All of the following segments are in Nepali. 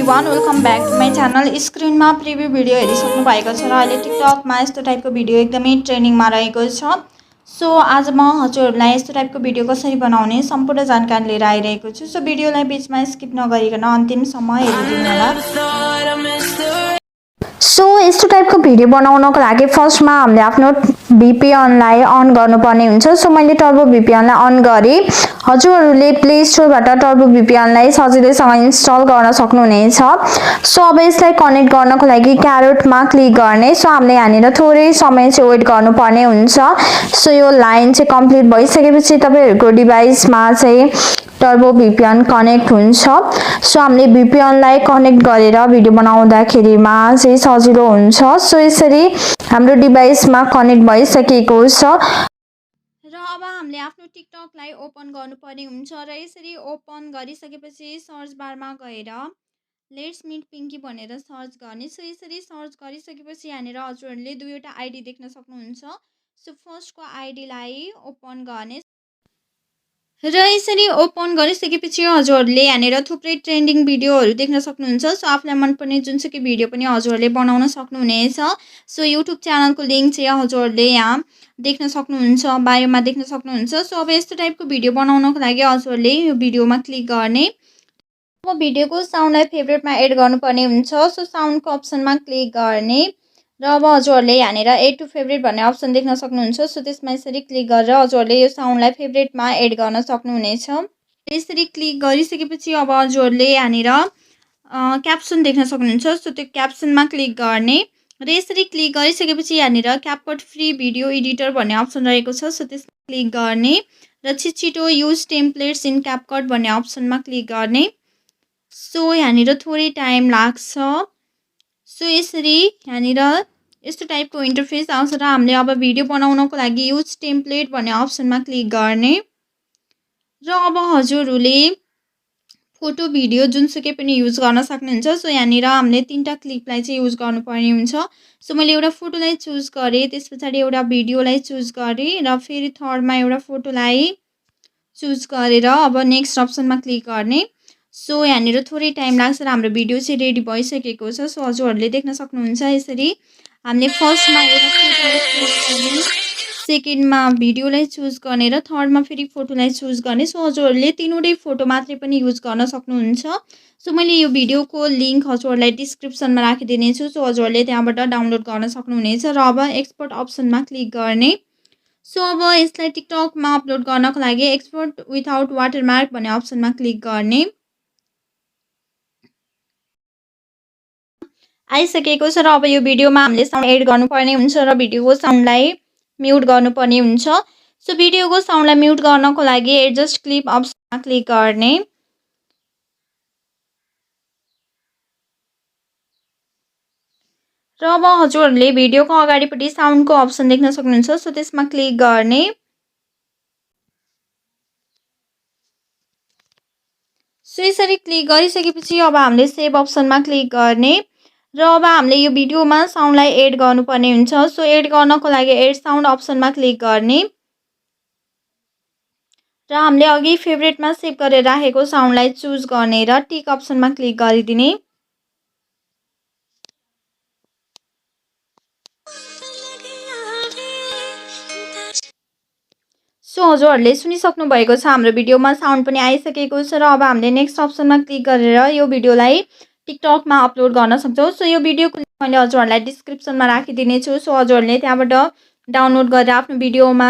Everyone, welcome back to my channel. स्क्रिनमा प्रिभ्यू भिडियो हेरिसक्नु भएको छ र अहिले टिकटकमा यस्तो टाइपको भिडियो एकदमै ट्रेन्डिङमा रहेको छ। सो आज म हजुरहरूलाई यस्तो टाइपको भिडियो कसरी बनाउने सम्पूर्ण जानकारी लिएर आइरहेको छु। सो भिडियोलाई बिचमा स्किप नगरिकन अन्तिमसम्म हेरिदिनु होला। सो यस्तो टाइपको भिडियो बनाउनको लागि फर्स्टमा हामीले आफ्नो VPNलाई अन गर्नुपर्ने हुन्छ। सो मैले टर्बो VPNलाई अन गरे। हजुरहरूले प्ले स्टोरबाट टर्बो VPNलाई सजिलैसँग इन्स्टल गर्न सक्नुहुनेछ। सो अब यसलाई कनेक्ट गर्नको लागि क्यारोटमा क्लिक गर्ने। सो हामीले यहाँनिर थोरै समय चाहिँ वेट गर्नुपर्ने हुन्छ। सो यो लाइन चाहिँ कम्प्लिट भइसकेपछि तपाईहरुको डिभाइसमा चाहिँ टर्बो VPN कनेक्ट हुन्छ। सो हामीले VPNलाई कनेक्ट गरेर भिडियो बनाउँदाखेरिमा चाहिँ सजिलो हुन्छ। सो यसरी हाम्रो डिभाइसमा कनेक्ट भइसकेको छ र अब हामीले आफ्नो टिकटकलाई ओपन गर्नुपर्ने हुन्छ र यसरी ओपन गरिसकेपछि सर्च बारमा गएर लेट्स मिट पिङ्की भनेर सर्च गर्ने। सो यसरी सर्च गरिसकेपछि यहाँनिर हजुरहरूले दुईवटा आइडी देख्न सक्नुहुन्छ। सो फर्स्टको आइडीलाई ओपन गर्ने र यसरी ओपन गरिसकेपछि हजुरहरूले यहाँनिर थुप्रै ट्रेन्डिङ भिडियोहरू देख्न सक्नुहुन्छ। सो आफूलाई मनपर्ने जुनसुकै भिडियो पनि हजुरहरूले बनाउन सक्नुहुनेछ। सो युट्युब च्यानलको लिङ्क चाहिँ हजुरहरूले यहाँ देख्न सक्नुहुन्छ, बायोमा देख्न सक्नुहुन्छ। सो अब यस्तो टाइपको भिडियो बनाउनको लागि हजुरहरूले यो भिडियोमा क्लिक गर्ने। अब भिडियोको साउन्डलाई फेभरेटमा एड गर्नुपर्ने हुन्छ। सो साउन्डको अप्सनमा क्लिक गर्ने र अब हजुरहरूले यहाँनिर एड टु फेभरेट भन्ने अप्सन देख्न सक्नुहुन्छ। सो त्यसमा यसरी क्लिक गरेर हजुरहरूले यो साउन्डलाई फेभरेटमा एड गर्न सक्नुहुनेछ। यसरी क्लिक गरिसकेपछि अब हजुरहरूले यहाँनिर क्याप्सन देख्न सक्नुहुन्छ। सो त्यो क्याप्सनमा क्लिक गर्ने र यसरी क्लिक गरिसकेपछि यहाँनिर क्यापकट फ्री भिडियो एडिटर भन्ने अप्सन रहेको छ। सो त्यसमा क्लिक गर्ने र छिटो युज टेम्प्लेट्स इन क्यापकट भन्ने अप्सनमा क्लिक गर्ने। सो यहाँनिर थोरै टाइम लाग्छ। सो यसरी यहाँनिर यस्तो टाइपको इन्टरफेस आउँछ र हामीले अब भिडियो बनाउनको लागि युज टेम्प्लेट भन्ने अप्सनमा क्लिक गर्ने र अब हजुरहरूले फोटो भिडियो जुनसुकै पनि युज गर्न सक्नुहुन्छ। सो यहाँनिर हामीले तीनटा क्लिपलाई चाहिँ युज गर्नुपर्ने हुन्छ। सो मैले एउटा फोटोलाई चुज गरेँ, त्यस पछाडि एउटा भिडियोलाई चुज गरेँ र फेरि थर्डमा एउटा फोटोलाई चुज गरेर अब नेक्स्ट अप्सनमा क्लिक गर्ने। सो यहाँनिर थोरै टाइम लाग्छ र हाम्रो भिडियो चाहिँ रेडी भइसकेको छ। सो हजुरहरूले देख्न सक्नुहुन्छ यसरी हामीले फर्स्टमा एउटा फोटोलाई चुज गर्ने, सेकेन्डमा भिडियोलाई चुज गर्ने र थर्डमा फेरि फोटोलाई चुज गर्ने। सो हजुरहरूले तिनवटै फोटो मात्रै पनि युज गर्न सक्नुहुन्छ। सो मैले यो भिडियोको लिङ्क हजुरहरूलाई डिस्क्रिप्सनमा राखिदिनेछु। सो हजुरहरूले त्यहाँबाट डाउनलोड गर्न सक्नुहुनेछ र अब एक्सपोर्ट अप्सनमा क्लिक गर्ने। सो अब यसलाई टिकटकमा अपलोड गर्नको लागि एक्सपोर्ट विथआउट वाटरमार्क भन्ने अप्सनमा क्लिक गर्ने। आइसकेको छ र अब यो भिडियोमा हामीले साउन्ड एड गर्नुपर्ने हुन्छ र भिडियोको साउन्डलाई म्युट गर्नुपर्ने हुन्छ। सो भिडियोको साउन्डलाई म्युट गर्नको लागि एडजस्ट क्लिप अप्सनमा क्लिक गर्ने र अब हजुरहरूले भिडियोको अगाडिपट्टि साउन्डको अप्सन देख्न सक्नुहुन्छ। सो त्यसमा क्लिक गर्ने सो यसरी क्लिक गरिसकेपछि अब हामीले सेभ अप्सनमा क्लिक गर्ने र अब हामीले यो भिडियोमा साउन्डलाई एड गर्नुपर्ने हुन्छ। सो एड गर्नको लागि एड साउन्ड अप्सनमा क्लिक गर्ने र हामीले अघि फेभरेटमा सेभ गरेर राखेको साउन्डलाई चुज गर्ने र टिक अप्सनमा क्लिक गरिदिने। सो हजुरहरूले सुनिसक्नु भएको छ हाम्रो भिडियोमा साउन्ड पनि आइसकेको छ र अब हामीले नेक्स्ट अप्सनमा क्लिक गरेर यो भिडियोलाई टिकटकमा अपलोड गर्न सक्छौँ। सो यो भिडियोको लिङ्क मैले हजुरहरूलाई डिस्क्रिप्सनमा राखिदिनेछु। सो हजुरहरूले त्यहाँबाट डाउनलोड गरेर आफ्नो भिडियोमा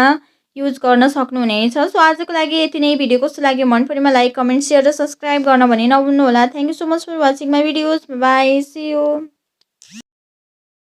युज गर्न सक्नुहुनेछ। सो आजको लागि यति नै। भिडियो कस्तो लाग्यो मन परेमा लाइक, कमेन्ट, सेयर र सब्सक्राइब गर्न भने नभुल्नु होला। Thank you so much for watching my videos. Bye, see you.